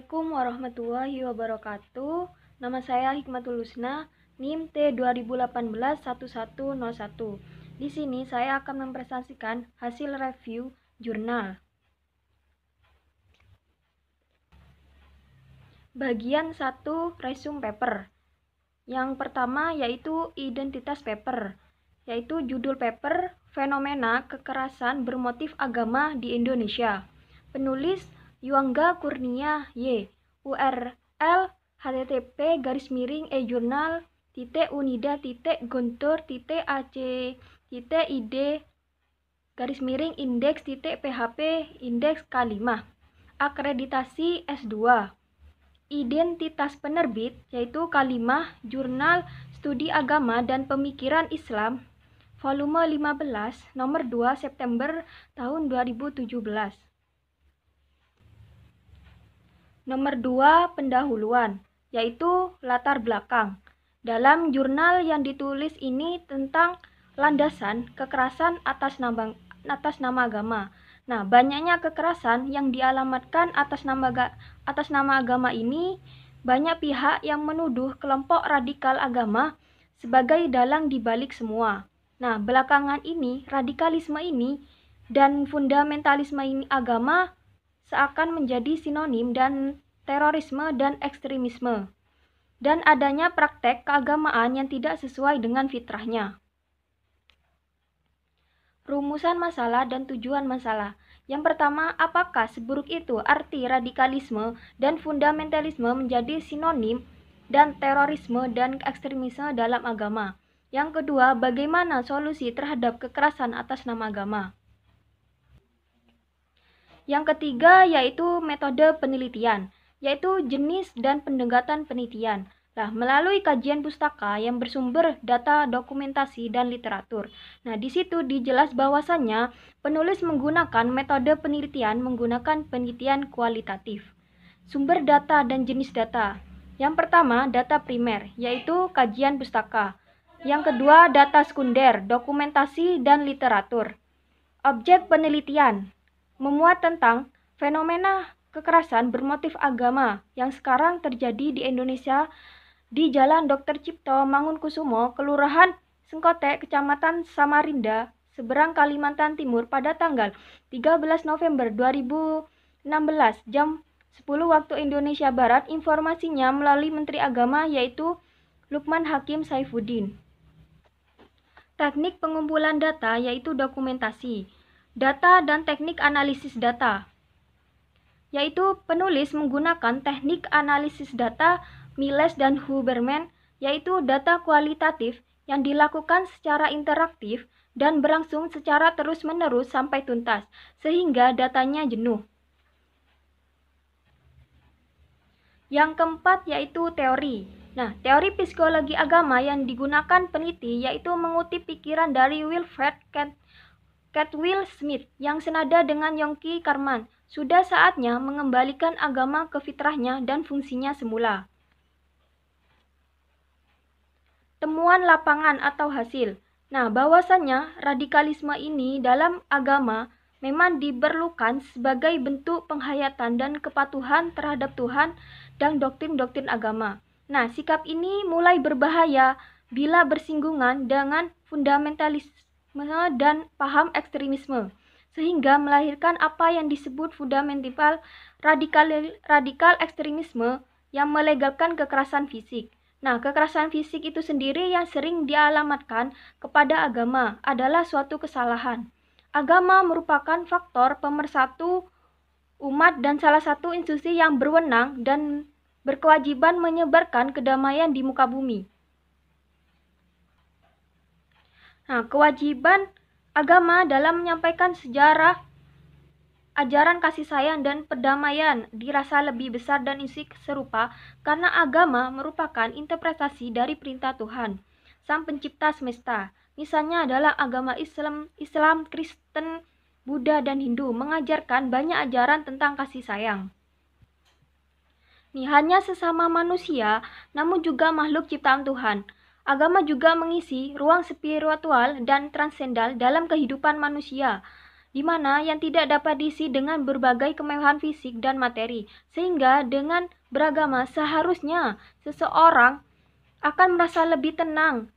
Assalamualaikum warahmatullahi wabarakatuh. Nama saya Hikmatul Husna, NIM T20181101. Di sini saya akan mempresentasikan hasil review jurnal. Bagian 1 resume paper. Yang pertama yaitu identitas paper, yaitu judul paper Fenomena Kekerasan Bermotif Agama di Indonesia. Penulis Yuangga Kurnia Y. URL http://ejurnal.unida.ac.id/indeks.php indeks K5. Akreditasi S2. Identitas penerbit yaitu K5 Jurnal Studi Agama dan Pemikiran Islam volume 15 nomor 2 September tahun 2017. Nomor 2 pendahuluan yaitu latar belakang. Dalam jurnal yang ditulis ini tentang landasan kekerasan atas nama agama. Nah, banyaknya kekerasan yang dialamatkan atas nama agama ini, banyak pihak yang menuduh kelompok radikal agama sebagai dalang di balik semua. Nah, belakangan ini radikalisme ini dan fundamentalisme ini agama seakan menjadi sinonim dan terorisme dan ekstremisme, dan adanya praktek keagamaan yang tidak sesuai dengan fitrahnya. Rumusan masalah dan tujuan masalah. Yang pertama, apakah seburuk itu arti radikalisme dan fundamentalisme menjadi sinonim dan terorisme dan ekstremisme dalam agama? Yang kedua, bagaimana solusi terhadap kekerasan atas nama agama? Yang ketiga yaitu metode penelitian, yaitu jenis dan pendekatan penelitian. Melalui kajian pustaka yang bersumber data dokumentasi dan literatur. Nah, di situ dijelas bahwasannya penulis menggunakan metode penelitian menggunakan penelitian kualitatif. Sumber data dan jenis data. Yang pertama, data primer, yaitu kajian pustaka. Yang kedua, data sekunder, dokumentasi dan literatur. Objek penelitian memuat tentang fenomena kekerasan bermotif agama yang sekarang terjadi di Indonesia di Jalan Dr. Cipto Mangunkusumo, Kelurahan Sengkotek, Kecamatan Samarinda, Seberang, Kalimantan Timur pada tanggal 13 November 2016 jam 10 waktu Indonesia Barat. Informasinya melalui Menteri Agama yaitu Lukman Hakim Saifuddin. Teknik pengumpulan data yaitu dokumentasi. Data dan teknik analisis data, yaitu penulis menggunakan teknik analisis data Miles dan Huberman, yaitu data kualitatif yang dilakukan secara interaktif dan berlangsung secara terus-menerus sampai tuntas, sehingga datanya jenuh. Yang keempat yaitu teori. Nah, teori psikologi agama yang digunakan peneliti yaitu mengutip pikiran dari Wilfred Caldwell Smith yang senada dengan Yongki Karman. Sudah saatnya mengembalikan agama ke fitrahnya dan fungsinya semula. Temuan lapangan atau hasil. Nah, bahwasannya radikalisme ini dalam agama memang diperlukan sebagai bentuk penghayatan dan kepatuhan terhadap Tuhan dan doktrin-doktrin agama. Nah, sikap ini mulai berbahaya bila bersinggungan dengan fundamentalisme dan paham ekstremisme, sehingga melahirkan apa yang disebut fundamental radikal ekstremisme yang melegalkan kekerasan fisik. Nah, kekerasan fisik itu sendiri yang sering dialamatkan kepada agama adalah suatu kesalahan. Agama merupakan faktor pemersatu umat dan salah satu institusi yang berwenang dan berkewajiban menyebarkan kedamaian di muka bumi. Nah, kewajiban agama dalam menyampaikan sejarah, ajaran kasih sayang dan perdamaian dirasa lebih besar dan isi serupa karena agama merupakan interpretasi dari perintah Tuhan, Sang Pencipta semesta. Misalnya adalah agama Islam, Kristen, Buddha, dan Hindu mengajarkan banyak ajaran tentang kasih sayang. Hanya sesama manusia, namun juga makhluk ciptaan Tuhan. Agama juga mengisi ruang spiritual dan transendal dalam kehidupan manusia. di mana yang tidak dapat diisi dengan berbagai kemewahan fisik dan materi. Sehingga dengan beragama seharusnya seseorang akan merasa lebih tenang,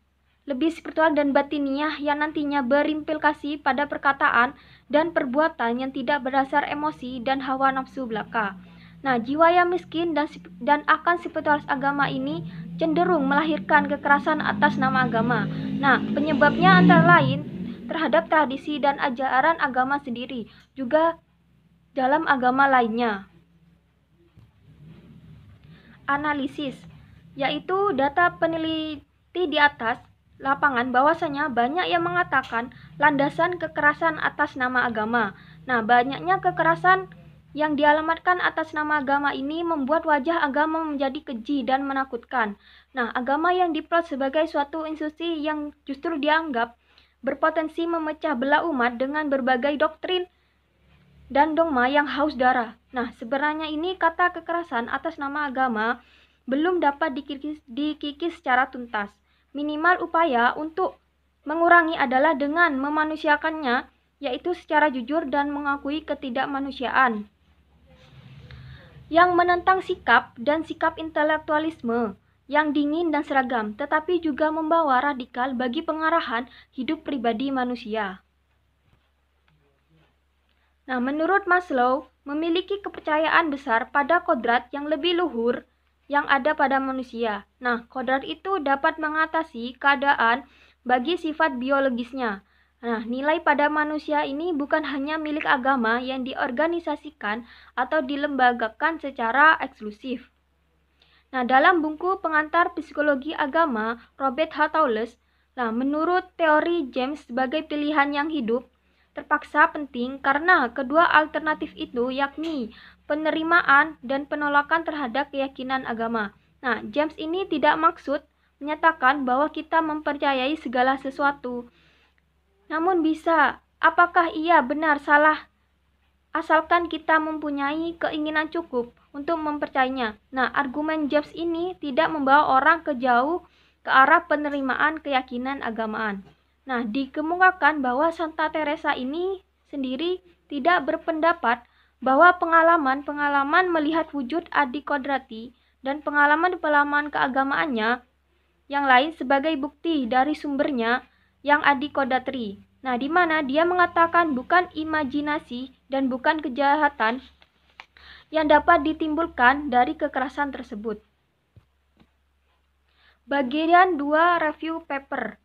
lebih spiritual dan batiniah yang nantinya berimplikasi pada perkataan dan perbuatan yang tidak berdasar emosi dan hawa nafsu belaka. Nah, jiwa yang miskin dan akan spiritualis agama ini cenderung melahirkan kekerasan atas nama agama. Nah, penyebabnya antara lain terhadap tradisi dan ajaran agama sendiri, juga dalam agama lainnya. Analisis, yaitu data peneliti di atas lapangan bahwasanya banyak yang mengatakan landasan kekerasan atas nama agama. Nah, banyaknya kekerasan yang dialamatkan atas nama agama ini membuat wajah agama menjadi keji dan menakutkan. Nah, agama yang diplot sebagai suatu institusi yang justru dianggap berpotensi memecah belah umat dengan berbagai doktrin dan dogma yang haus darah. Nah, sebenarnya ini kata kekerasan atas nama agama belum dapat dikikis secara tuntas. Minimal upaya untuk mengurangi adalah dengan memanusiakannya, yaitu secara jujur dan mengakui ketidakmanusiaan yang menentang sikap intelektualisme yang dingin dan seragam, tetapi juga membawa radikal bagi pengarahan hidup pribadi manusia. Nah, menurut Maslow, memiliki kepercayaan besar pada kodrat yang lebih luhur yang ada pada manusia. Nah, kodrat itu dapat mengatasi keadaan bagi sifat biologisnya. Nah, nilai pada manusia ini bukan hanya milik agama yang diorganisasikan atau dilembagakan secara eksklusif. Nah, dalam buku pengantar psikologi agama Robert H. Taulus, menurut teori James sebagai pilihan yang hidup terpaksa penting karena kedua alternatif itu, yakni penerimaan dan penolakan terhadap keyakinan agama. Nah, James ini tidak maksud menyatakan bahwa kita mempercayai segala sesuatu. Namun bisa, apakah ia benar salah asalkan kita mempunyai keinginan cukup untuk mempercayainya. Nah, argumen James ini tidak membawa orang jauh ke arah penerimaan keyakinan agamaan. Nah, dikemukakan bahwa Santa Teresa ini sendiri tidak berpendapat bahwa pengalaman melihat wujud adikodrati dan pengalaman keagamaannya yang lain sebagai bukti dari sumbernya yang adikodatri. Nah, di mana dia mengatakan bukan imajinasi dan bukan kejahatan yang dapat ditimbulkan dari kekerasan tersebut. Bagian 2 review paper.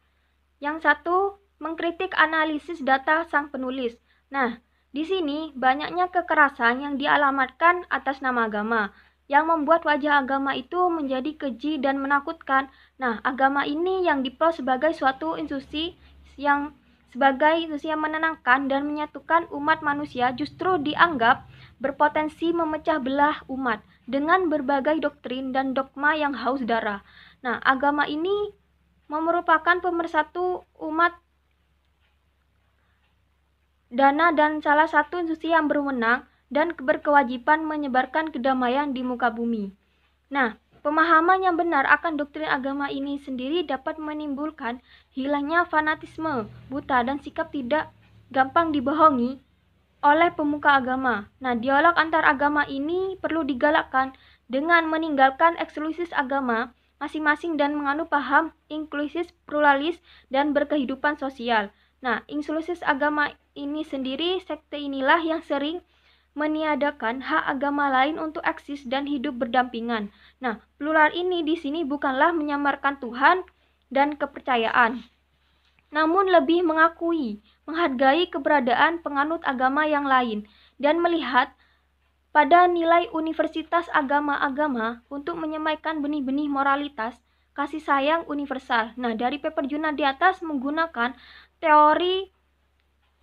Yang satu, mengkritik analisis data sang penulis. Nah, di sini banyaknya kekerasan yang dialamatkan atas nama agama, yang membuat wajah agama itu menjadi keji dan menakutkan. Nah, agama ini yang diplot sebagai suatu institusi yang menenangkan dan menyatukan umat manusia justru dianggap berpotensi memecah belah umat dengan berbagai doktrin dan dogma yang haus darah. Nah, agama ini merupakan pemersatu umat dana dan salah satu institusi yang berwenang dan berkewajiban menyebarkan kedamaian di muka bumi. Nah, pemahaman yang benar akan doktrin agama ini sendiri dapat menimbulkan hilangnya fanatisme buta dan sikap tidak gampang dibohongi oleh pemuka agama. Nah, dialog antar agama ini perlu digalakkan dengan meninggalkan eksklusif agama masing-masing dan menganut paham inklusif, pluralis, dan berkehidupan sosial. Nah, inklusif agama ini sendiri, sekte inilah yang sering meniadakan hak agama lain untuk eksis dan hidup berdampingan. Nah, plural ini di sini bukanlah menyamarkan Tuhan dan kepercayaan, namun lebih menghargai keberadaan penganut agama yang lain dan melihat pada nilai universitas agama-agama untuk menyampaikan benih-benih moralitas kasih sayang universal. Nah, dari paper jurnal di atas menggunakan teori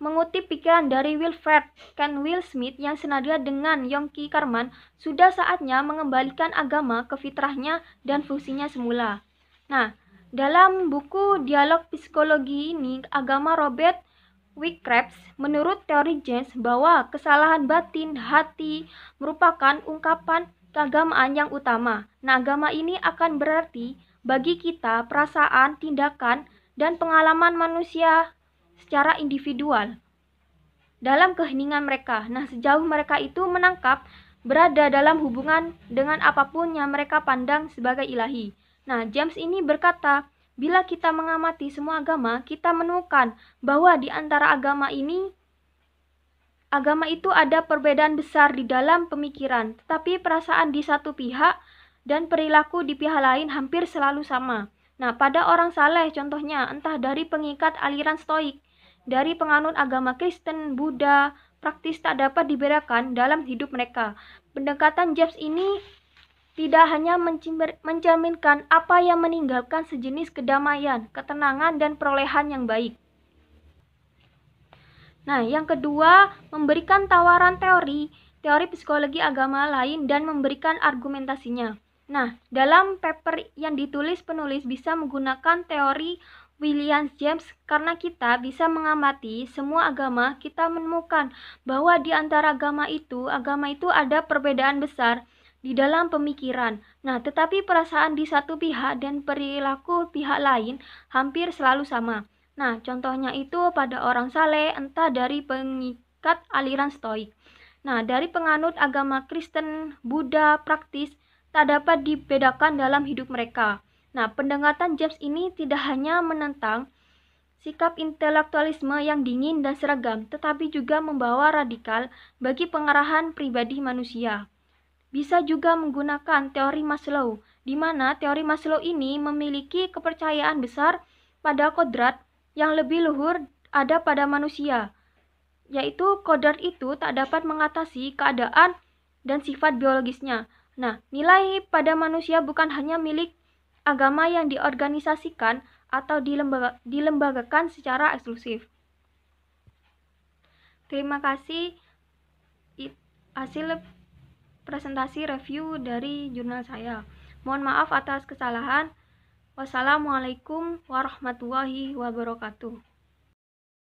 mengutip pikiran dari Wilfred Will Smith yang senada dengan Yongki Karman, sudah saatnya mengembalikan agama ke fitrahnya dan fungsinya semula. Nah, dalam buku Dialog Psikologi ini, agama Robert Wyckoff menurut teori James bahwa kesalahan batin hati merupakan ungkapan keagamaan yang utama. Nah, agama ini akan berarti bagi kita perasaan, tindakan, dan pengalaman manusia secara individual. dalam keheningan mereka. Nah, sejauh mereka itu menangkap, berada dalam hubungan dengan apapun yang mereka pandang sebagai ilahi. Nah, James ini berkata, bila kita mengamati semua agama, kita menemukan bahwa di antara agama itu ada perbedaan besar di dalam pemikiran, tetapi perasaan di satu pihak dan perilaku di pihak lain hampir selalu sama. Nah, pada orang saleh contohnya, entah dari pengikat aliran Stoik, dari penganut agama Kristen, Buddha, praktis tak dapat dibedakan dalam hidup mereka. Pendekatan James ini tidak hanya mencerminkan apa yang meninggalkan sejenis kedamaian, ketenangan, dan perolehan yang baik. Nah, yang kedua, memberikan tawaran teori psikologi agama lain dan memberikan argumentasinya. Nah, dalam paper yang ditulis penulis bisa menggunakan teori William James karena kita bisa mengamati semua agama, kita menemukan bahwa di antara agama itu ada perbedaan besar di dalam pemikiran. Nah, tetapi perasaan di satu pihak dan perilaku pihak lain hampir selalu sama. Nah, contohnya itu pada orang saleh, entah dari pengikat aliran Stoik. Nah, dari penganut agama Kristen, Buddha, praktis, tak dapat dibedakan dalam hidup mereka. Nah, pendekatan James ini tidak hanya menentang sikap intelektualisme yang dingin dan seragam, tetapi juga membawa radikal bagi pengarahan pribadi manusia. Bisa juga menggunakan teori Maslow, di mana teori Maslow ini memiliki kepercayaan besar pada kodrat yang lebih luhur ada pada manusia, yaitu kodrat itu tak dapat mengatasi keadaan dan sifat biologisnya. Nah, nilai pada manusia bukan hanya milik agama yang diorganisasikan atau dilembagakan secara eksklusif. Terima kasih hasil presentasi review dari jurnal saya. Mohon maaf atas kesalahan. Wassalamualaikum warahmatullahi wabarakatuh.